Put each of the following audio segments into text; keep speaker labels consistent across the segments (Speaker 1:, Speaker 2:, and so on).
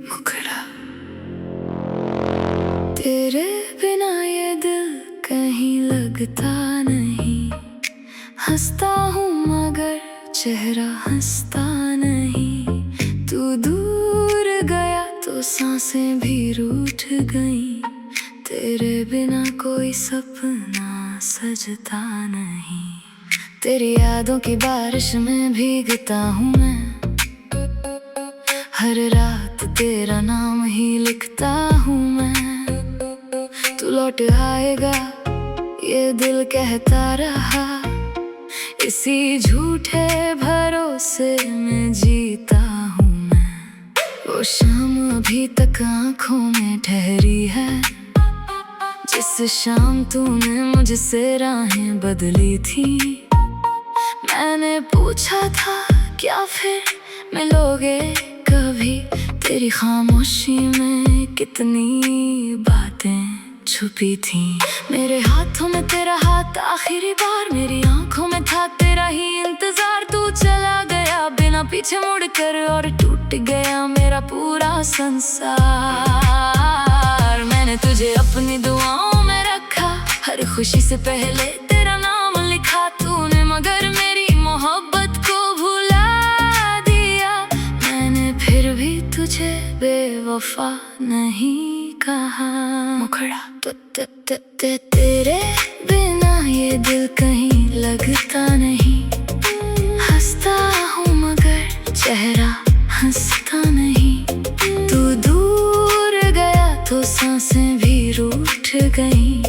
Speaker 1: मुखड़ा तेरे बिना ये दिल कहीं लगता नहीं। हंसता हूँ मगर चेहरा हंसता नहीं। तू दूर गया तो सांसें भी रूठ गईं। तेरे बिना कोई सपना सजता नहीं। तेरी यादों की बारिश में भीगता हूँ मैं। हर रात तेरा नाम ही लिखता हूँ मैं। तू लौट आएगा ये दिल कहता रहा। इसी झूठे भरोसे में जीता हूँ मैं। वो शाम अभी तक आँखों में ठहरी है, जिस शाम तूने मुझसे राहें बदली थी। मैंने पूछा था क्या फिर मिलोगे कभी। तेरी खामोशी में कितनी बातें छुपी थी। मेरे हाथों में तेरा हाथ आखिरी बार, मेरी आंखों में था तेरा ही इंतजार। तू चला गया बिना पीछे मुड़कर और टूट गया मेरा पूरा संसार। मैंने तुझे अपनी दुआओं में रखा, हर खुशी से पहले तेरा नाम लिखा तूने, मगर मेरी मोहब्बत को भुला दिया। मैंने फिर भी तुझे बेवफा नहीं कहा। मुखड़ा तेरे बिना ये दिल कहीं लगता नहीं। हंसता हूँ मगर चेहरा हंसता नहीं। तू दूर गया तो सांसें भी रूठ गईं।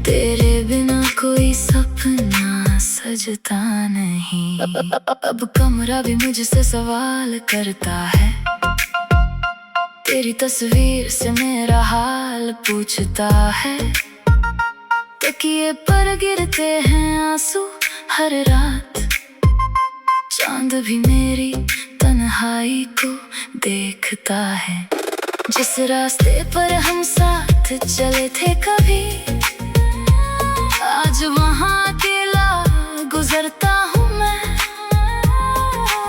Speaker 1: तेरे बिना कोई सपना सजता नहीं। अब कमरा भी मुझसे सवाल करता है। तेरी तस्वीर से मेरा हाल पूछता है। तकिए पर गिरते हैं आंसू हर रात। चांद भी मेरी तन्हाई को देखता है। जिस रास्ते पर हम साथ चले थे कभी, आज वहाँ अकेला गुजरता हूँ मैं।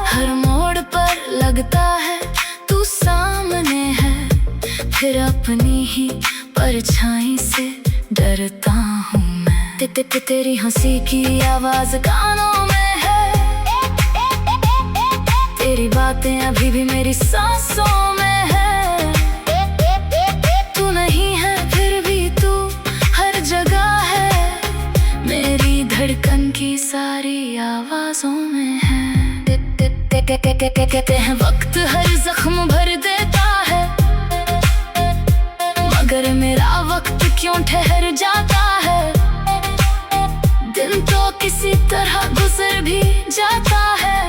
Speaker 1: हर मोड़ पर लगता है तू सामने है, फिर अपनी ही परछाई से डरता हूँ मैं। तेरी हंसी की आवाज कानों में है। तेरी बातें अभी भी मेरी सांसों में है। तू नहीं है फिर भी तू हर जगह है। मेरी धड़कन की सारी आवाजों में है। कहते हैं वक्त हर जख्म भर देता है, मगर मेरा वक्त क्यों ठहर जाता है। दिन तो किसी तरह गुजर भी जाता है।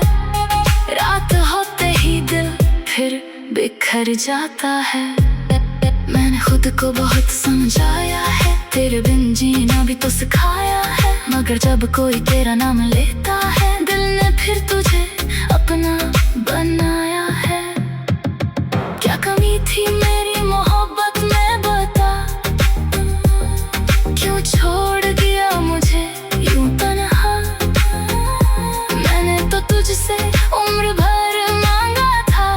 Speaker 1: रात होते ही दिल फिर बिखर जाता है। मैंने खुद को बहुत समझाया है, तेरे बिन जीना भी तो सिखाया है। मगर जब कोई तेरा नाम लेता है, दिल ने फिर तुझे अपना बनाया है। क्या कमी थी मेरी मोहब्बत में बता, क्यों छोड़ दिया मुझे यूं तन्हा। मैंने तो तुझसे उम्र भर मांगा था,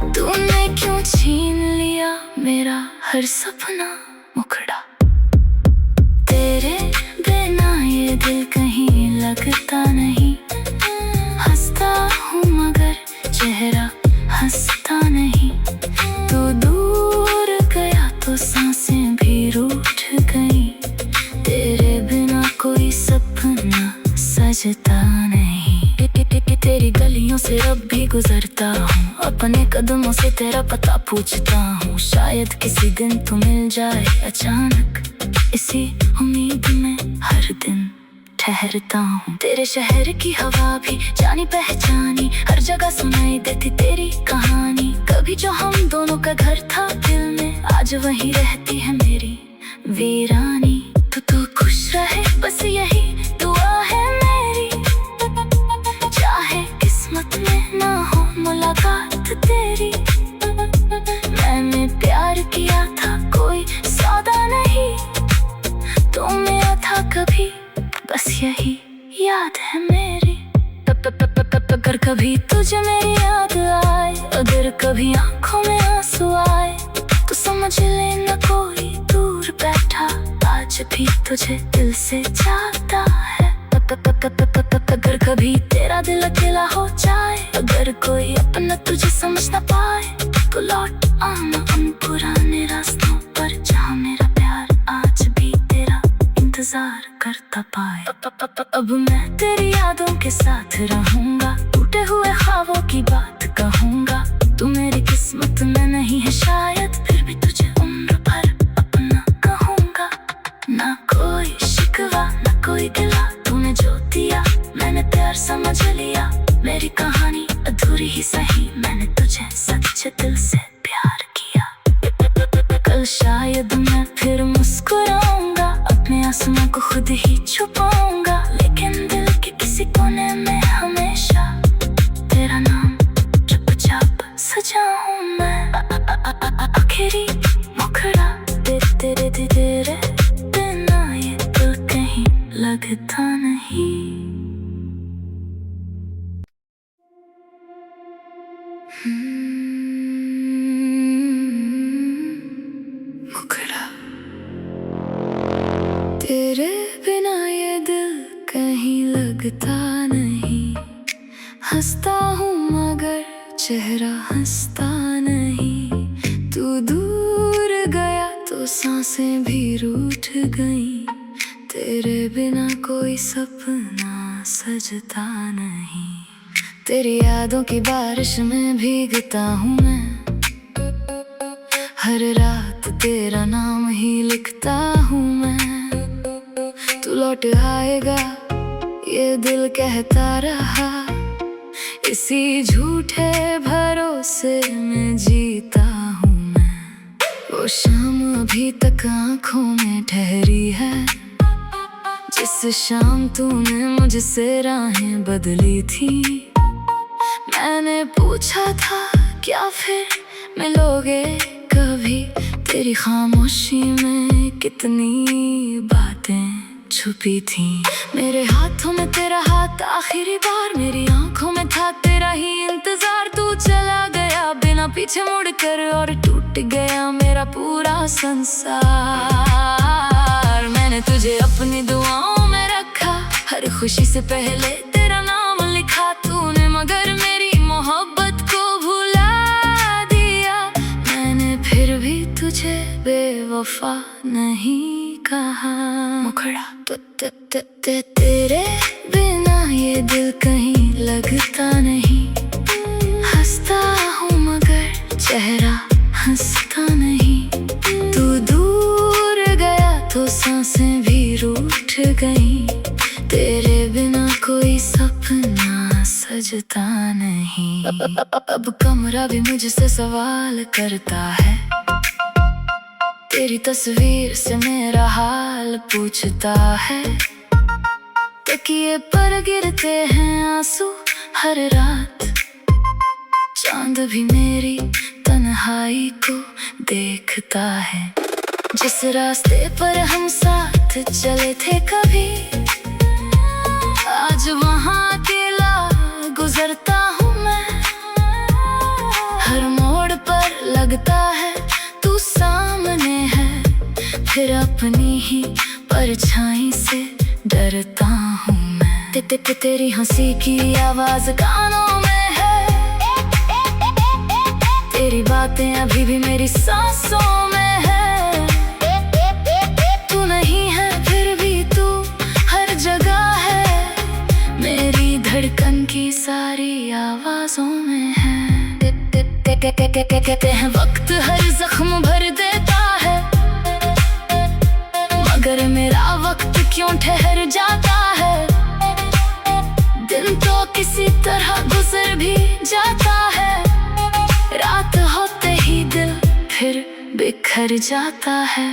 Speaker 1: तूने क्यों छीन लिया मेरा हर सपना। मुखड़ा तेरे बिना ये दिल कहीं लगता नहीं। हंसता हूँ मगर चेहरा हंसता नहीं। तू दूर गया तो सांसें भी रूठ गईं। तेरे बिना कोई सपना सजता नहीं। तेरी गलियों से अब भी गुजरता हूँ, अपने कदमों से तेरा पता पूछता हूँ। शायद किसी दिन तू मिल जाए अचानक, इसी उम्मीद में हर दिन ठहरता हूँ। तेरे शहर की हवा भी जानी पहचानी, हर जगह सुनाई देती तेरी कहानी। कभी जो हम दोनों का घर था दिल में, आज वहीं रहती है मेरी वीरानी। तू खुश रहे बस यही दुआ है मेरी, चाहे किस्मत में ना हो मुलाकात तेरी। मैंने प्यार किया था कोई सौदा नहीं, तो मेरा था कभी बस यही याद है मेरी। अगर कभी तुझे मेरी याद आए, अगर कभी आंखों में आंसू आए, तो समझ लेना कोई दूर बैठा आज भी तुझे दिल से चाहता है। अगर कभी तेरा दिल अकेला हो जाए, अगर कोई अपना तुझे समझ ना पाए, तो लौट आना उन पुराने रास्तों पर जहाँ मेरा प्यार आज भी तेरा इंतजार करता पाए। अब मैं तेरी यादों के साथ रहूंगा, टूटे हुए ख्वाबों की बात कहूंगा। तू मेरी किस्मत में नहीं है शायद, फिर भी तुझे उम्र भर अपना कहूंगा। ना कोई शिकवा ना कोई गिला, तूने जो दिया मैंने प्यार समझ लिया। मेरी कहानी अधूरी ही सही, मैंने तुझे सच्चे दिल से प्यार किया। कल शायद मैं फिर मुस्कुराऊंगा, अपने आंसुओं को खुद ही छुपाऊंगा, लेकिन दिल के किसी कोने में हमेशा तेरा नाम चुपचाप सजाऊं मैं। आखिरी मुखड़ा तेरे बिना ये दिल कहीं लगता नहीं। मुखड़ा तेरे बिना ये दिल कहीं लगता नहीं। हंसता हूँ मगर चेहरा हंसता नहीं। तू दूर गया तो सांसें भी रूठ गईं। तेरे बिना कोई सपना सजता नहीं। तेरी यादों की बारिश में भीगता हूँ मैं, हर रात तेरा नाम ही लिखता हूँ मैं। तू लौट आएगा ये दिल कहता रहा, इसी झूठे भरोसे में जीता हूँ मैं। वो शाम अभी तक आँखों में ठहरी है, जिस शाम तूने मुझसे राहें बदली थी। मैंने पूछा था क्या फिर मिलोगे कभी, तेरी खामोशी में कितनी बातें छुपी थी। मेरे हाथों में तेरा हाथ आखिरी बार, मेरी आंखों में था तेरा ही इंतजार। तू चला गया बिना पीछे मुड़कर और टूट गया मेरा पूरा संसार। मैंने तुझे अपनी दुआओं में रखा, हर खुशी से पहले तेरा नाम लिखा तूने, मगर मेरी मोहब्बत को भुला दिया। मैंने फिर भी तुझे बेवफा नहीं कहा। मुखड़ा तेरे बिना ये दिल कहीं लगता नहीं। हंसता हूँ मगर चेहरा हंसता नहीं। तू दूर गया तो सांसें भी रूठ गईं। तेरे बिना कोई सपना सजता नहीं। अब कमरा भी मुझसे सवाल करता है, तेरी तस्वीर से मेरा हाल पूछता है। तकिए पर गिरते हैं आंसू हर रात, चांद भी मेरी तन्हाई को देखता है। जिस रास्ते पर हम साथ चले थे कभी, आज वहाँ अकेला गुजरता हूँ मैं। हर मोड़ पर लगता है तू सामने है, फिर अपनी ही परछाई से डरता हूँ मैं। तेरी हंसी की आवाज कानों में है, तेरी बातें अभी भी मेरी सांसों में है। तू नहीं है फिर भी तू हर जगह है, मेरी धड़कन की सारी आवाजों में है। कहते हैं वक्त हर जख्म भर देता है, मगर मेरा वक्त क्यों ठहर जाता है। दिन तो किसी तरह गुजर भी जाता है, रात होते ही दिल फिर बिखर जाता है।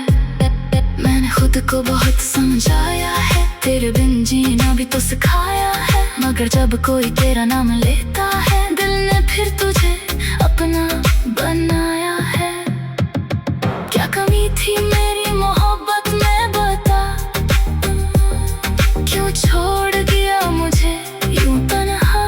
Speaker 1: मैंने खुद को बहुत समझाया है, तेरे बिन जीना भी तो सिखाया है, मगर जब कोई तेरा नाम लेता है, दिल ने फिर तुझे अपना बनाया है। क्या कमी थी मेरी मोहब्बत में बता, क्यों छोड़ दिया मुझे यूं तन्हा।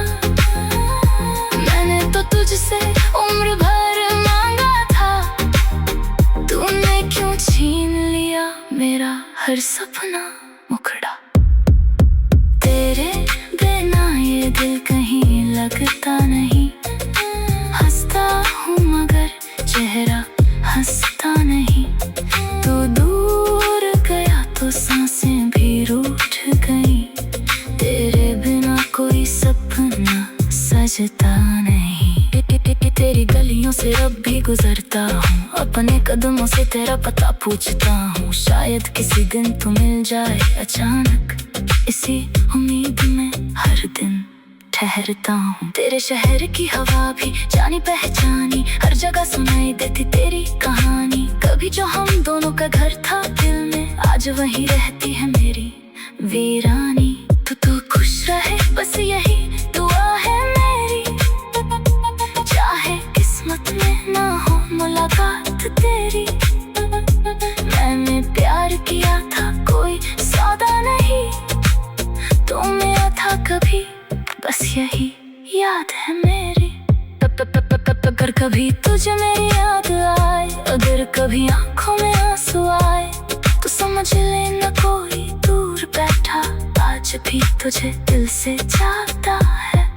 Speaker 1: समझता नहीं। तेरी गलियों से अब भी गुजरता हूँ, अपने कदमों से तेरा पता पूछता हूँ। शायद किसी दिन तू मिल जाए अचानक, इसी उम्मीद में हर दिन ठहरता हूँ। तेरे शहर की हवा भी जानी पहचानी, हर जगह सुनाई देती तेरी कहानी। कभी जो हम दोनों का घर था दिल में, आज वही रहती है मेरी वीरानी। तू खुश रहे बस यही दुआ है मेरी, चाहे किस्मत में ना हो मुलाकात तेरी। मैंने प्यार किया था कोई सौदा नहीं, तो मेरा था कभी बस यही याद है मेरी। अगर कभी तुझे मेरी याद आए, अगर कभी आंखों में आंसू आए, तो समझ लेना कोई दूर बैठा आज भी तुझे दिल से चाहता है।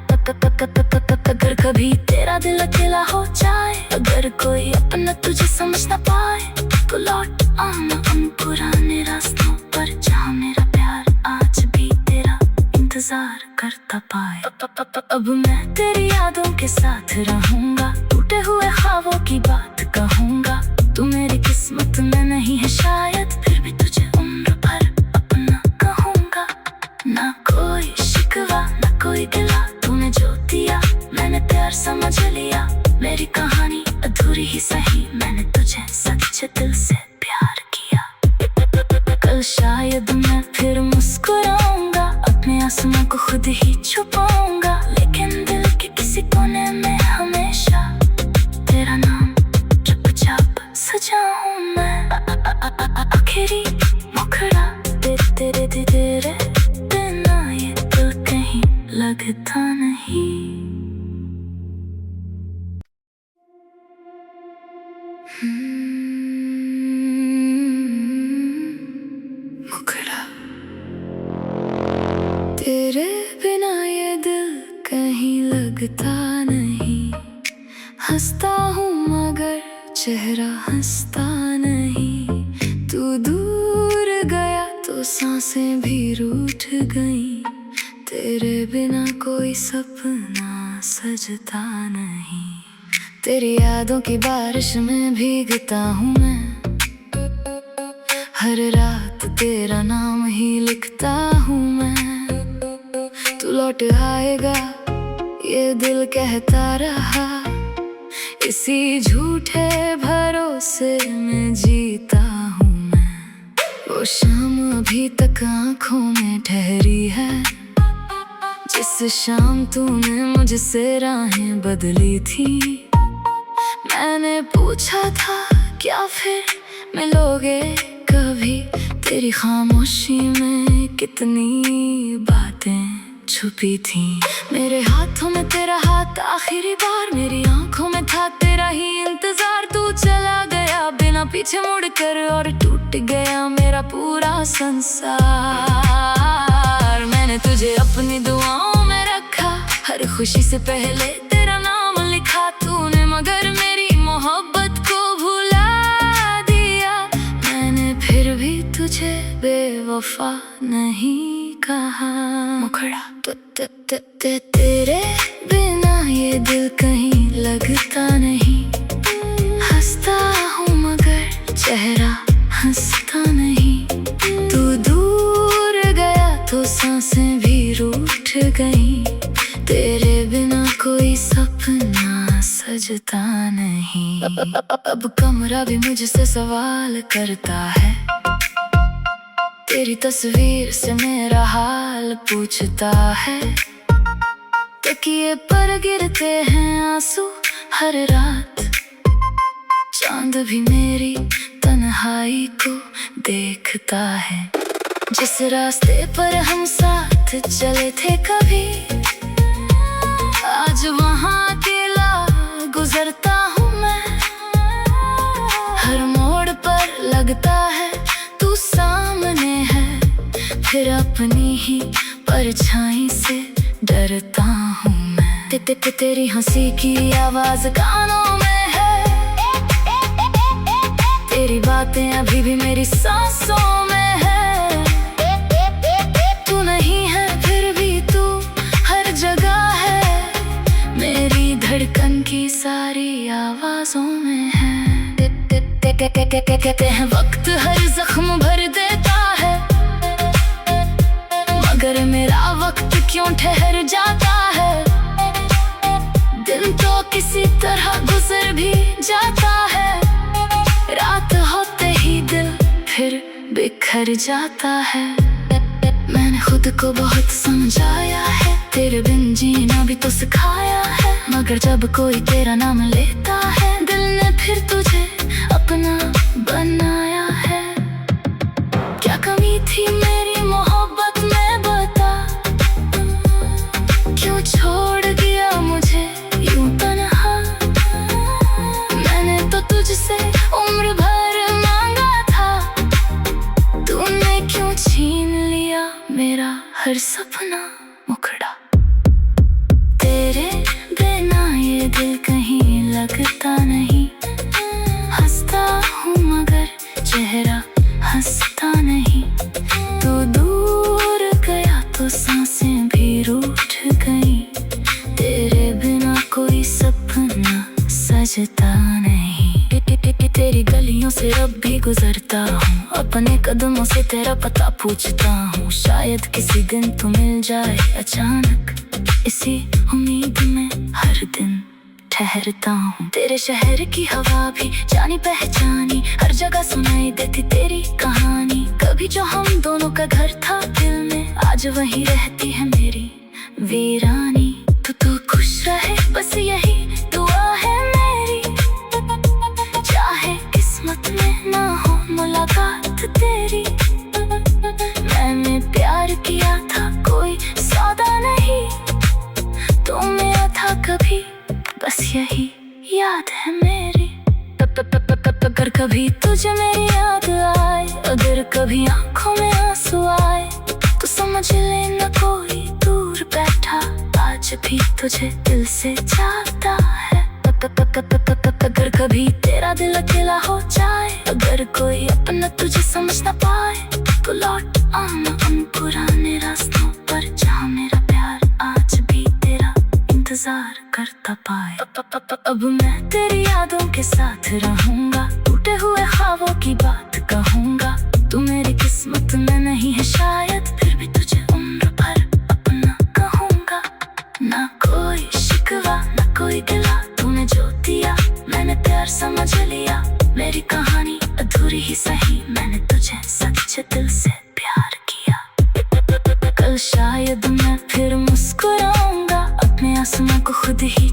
Speaker 1: अगर कभी तेरा दिल अकेला हो जाए, अगर कोई अपना तुझे समझ ना पाए, तो लौट आना उन पुराने रास्तों पर जहाँ मेरा प्यार आज भी तेरा इंतजार करता पाए। अब मैं तेरी यादों के साथ रहूंगा, टूटे हुए ख्वाबों की बात कहूंगा। तू मेरी किस्मत में नहीं है शायद, फिर भी तुझे उम्र भर अपना कहूंगा। ना कोई शिकवा ना कोई गिला, तूने जो दिया मैंने प्यार समझ लिया। मेरी कहानी अधूरी ही सही, मैंने तुझे सच्चे दिल से प्यार किया। कल शायद मैं फिर मुस्कुराऊंगा, अपने आंसुओं को खुद ही छुपाऊंगा, लेकिन दिल के किसी कोने में हमेशा तेरा नाम चुपचाप सजाऊं मैं। आखिरी मुखड़ा तेरे बिना ये दिल कहीं लगता नहीं। मुखड़ा तेरे बिना ये दिल कहीं लगता नहीं। हंसता हूँ मगर चेहरा हंसता नहीं। तू दूर गया तो सांसें भी रूठ गईं। तेरे बिना कोई सपना सजता नहीं। तेरी यादों की बारिश में भीगता हूँ मैं, हर रात तेरा नाम ही लिखता हूँ मैं। तू लौट आएगा ये दिल कहता रहा, इसी झूठे भरोसे में जीता हूँ मैं। वो शाम अभी तक आँखों में ठहरी है, जिस शाम तूने मुझसे राहें बदली थी। मैंने पूछा था क्या फिर मिलोगे कभी, तेरी खामोशी में कितनी बातें छुपी थी। मेरे हाथों में तेरा हाथ आखिरी बार, मेरी आंखों में था तेरा ही इंतजार। तू चला गया बिना पीछे मुड़कर और टूट गया मेरा पूरा संसार। मैंने तुझे अपनी दुआओं में रखा, हर खुशी से पहले तेरा नाम लिखा तूने, मगर मेरी मोहब्बत को भुला दिया। मैंने फिर भी तुझे बेवफा नहीं कहा। मुखड़ा तेरे बिना ये दिल कहीं लगता नहीं। हंसता हूँ मगर चेहरा हंसता नहीं। तू दूर गया तो सांसें भी रूठ गईं। तेरे बिना कोई सपना सजता नहीं। अब कमरा भी मुझसे सवाल करता है, तेरी तस्वीर से मेरा हाल पूछता है। तकिए पर गिरते हैं आंसू हर रात, चांद भी मेरी तन्हाई को देखता है। जिस रास्ते पर हम साथ चले थे कभी, आज वहाँ अकेला गुजरता हूँ मैं। हर मोड़ पर लगता है तू सामने है, फिर अपनी ही परछाई से डरता हूँ मैं। तेरी हंसी की आवाज कानों में है, तेरी बातें अभी भी मेरी सांसों में है। तू नहीं है फिर भी तू हर जगह है, कहते हैं वक्त हर जख्म भर देता है, मगर मेरा वक्त क्यों ठहर जाता है। दिन तो किसी तरह गुजर भी जाता है, रात होते ही दिल फिर बिखर जाता है। मैंने खुद को बहुत समझाया है, तेरे बिन जीना भी तो सिखाया है, मगर जब कोई तेरा नाम लेता है, दिल ने फिर तुझे अपना बनाया है। क्या कमी थी मेरी मोहब्बत में बता, क्यों छोड़ दिया मुझे यूं तन्हा। मैंने तो तुझसे उम्र भर मांगा था, तूने क्यों छीन लिया मेरा हर सपना मुखड़ा। तेरे बिना ये दिल कहीं लगता नहीं, हंसता हूँ मगर चेहरा हंसता नहीं। तू दूर गया तो सांसें भी रूठ गई, तेरे बिना कोई सपना सजता नहीं। तेरी गलियों से रब भी गुजरता हूँ, अपने कदमों से तेरा पता पूछता हूँ। शायद किसी दिन तू मिल जाए अचानक, इसी उम्मीद में हर दिन ठहरता हूँ। तेरे शहर की हवा भी जानी पहचानी, हर जगह सुनाई देती तेरी कहानी। कभी जो हम दोनों का घर था दिल में, आज वहीं रहती है मेरी वीरानी। तू खुश रहे बस यही दुआ है मेरी, चाहे किस्मत में ना हो मुलाकात तेरी। मैंने प्यार किया था कोई सौदा नहीं, तू मेरा था कभी बस यही याद है मेरी। अगर कभी तुझे मेरी याद आए, अगर कभी आंखों में आंसू आए, तो समझ लेना कोई दूर बैठा आज भी तुझे दिल से चाहता है। अगर कभी तेरा दिल अकेला हो जाए, अगर कोई अपना तुझे समझ ना पाए, तो लौट आना उन पुराने रास्तों पर जहाँ मेरा प्यार आज भी तेरा इंतजार करता पाए। अब मैं तेरी यादों के साथ रहूंगा, टूटे हुए ख्वाबों की बात कहूंगा। तू मेरी किस्मत में नहीं है शायद, फिर भी तुझे उम्र भर अपना कहूंगा। ना कोई शिकवा ना कोई गिला, तूने जो दिया मैंने प्यार समझ लिया। मेरी कहानी अधूरी ही सही, मैंने तुझे सच्चे दिल से प्यार किया। कल शायद मैं फिर मुस्कुराऊंगा, अपने आसमां को खुद ही